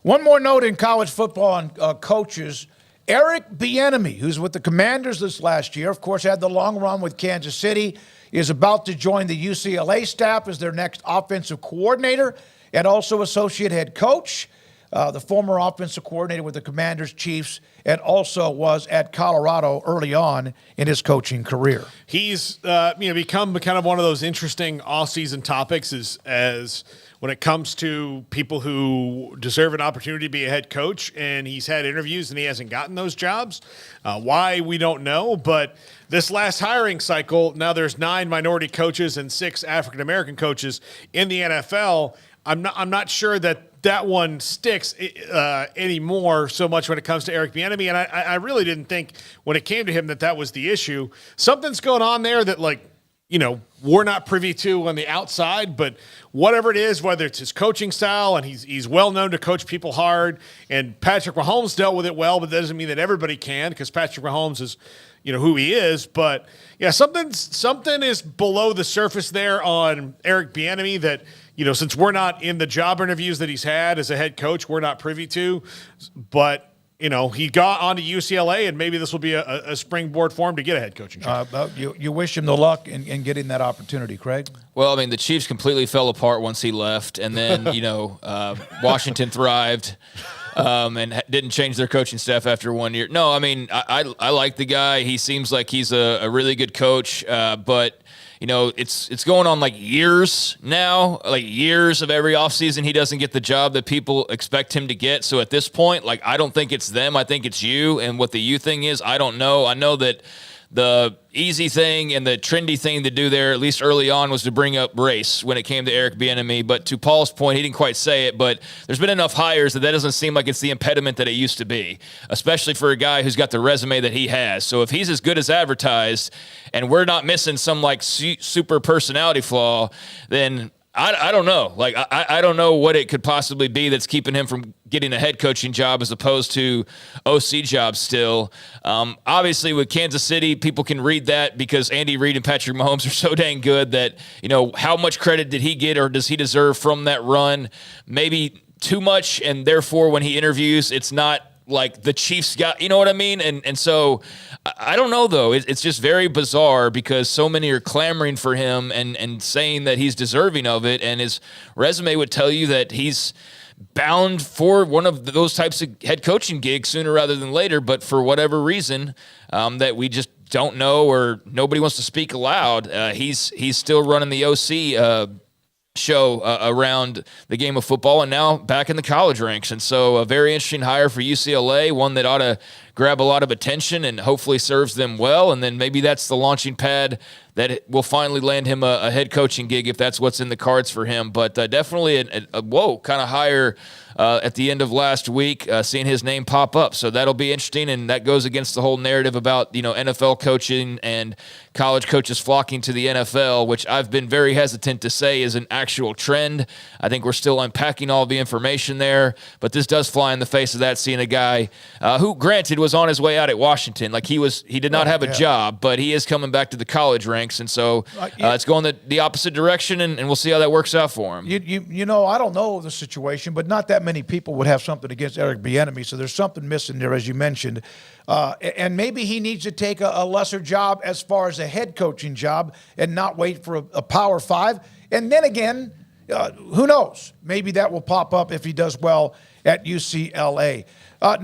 One more note in college football on coaches. Eric Bieniemy, who's with the Commanders this last year, of course, had the long run with Kansas City, is about to join the UCLA staff as their next offensive coordinator and also associate head coach. The former offensive coordinator with the Commanders, Chiefs, and also was at Colorado early on in his coaching career. He's become kind of one of those interesting off-season topics as when it comes to people who deserve an opportunity to be a head coach, and he's had interviews and he hasn't gotten those jobs. Why, we don't know, but this last hiring cycle, now there's 9 minority coaches and 6 African-American coaches in the NFL. I'm not sure that one sticks anymore so much when it comes to Eric Bieniemy, and I really didn't think when it came to him that was the issue. Something's going on there that, we're not privy to on the outside, but whatever it is, whether it's his coaching style, and he's well known to coach people hard, and Patrick Mahomes dealt with it well, but that doesn't mean that everybody can, because Patrick Mahomes is who he is. But yeah, something is below the surface there on Eric Bieniemy that, since we're not in the job interviews that he's had as a head coach, we're not privy to. But he got onto UCLA, and maybe this will be a springboard for him to get a head coaching job. You wish him the luck in getting that opportunity, Craig. Well, I mean, the Chiefs completely fell apart once he left, and then Washington thrived. And didn't change their coaching staff after 1 year. No, I mean, I like the guy. He seems like he's a really good coach, but it's going on like years now, like years of every offseason he doesn't get the job that people expect him to get. So at this point, I don't think it's them. I think it's you. And what the you thing is, I don't know. I know that the easy thing and the trendy thing to do there, at least early on, was to bring up race when it came to Eric Bieniemy. But to Paul's point, he didn't quite say it, but there's been enough hires that doesn't seem like it's the impediment that it used to be, especially for a guy who's got the resume that he has. So if he's as good as advertised and we're not missing some super personality flaw, then I don't know. I don't know what it could possibly be that's keeping him from getting a head coaching job as opposed to OC jobs still. Obviously, with Kansas City, people can read that because Andy Reid and Patrick Mahomes are so dang good that, how much credit did he get or does he deserve from that run? Maybe too much, and therefore when he interviews, it's not like the Chiefs got, you know what I mean? And so I don't know, though. It's just very bizarre because so many are clamoring for him and saying that he's deserving of it. And his resume would tell you that he's bound for one of those types of head coaching gigs sooner rather than later. But for whatever reason that we just don't know or nobody wants to speak aloud, he's still running the OC show around the game of football and now back in the college ranks. And so a very interesting hire for UCLA, one that ought to grab a lot of attention and hopefully serves them well. And then maybe that's the launching pad that will finally land him a head coaching gig if that's what's in the cards for him. But definitely a kind of hire at the end of last week, seeing his name pop up. So that'll be interesting, and that goes against the whole narrative about NFL coaching and college coaches flocking to the NFL, which I've been very hesitant to say is an actual trend. I think we're still unpacking all the information there, but this does fly in the face of that, seeing a guy who, granted, was on his way out at Washington. He did not have a job, but he is coming back to the college ranks. And so it's going the opposite direction, and we'll see how that works out for him. I don't know the situation, but not that many people would have something against Eric Bieniemy, so there's something missing there, as you mentioned. And maybe he needs to take a lesser job as far as a head coaching job and not wait for a Power 5. And then again, who knows? Maybe that will pop up if he does well at UCLA.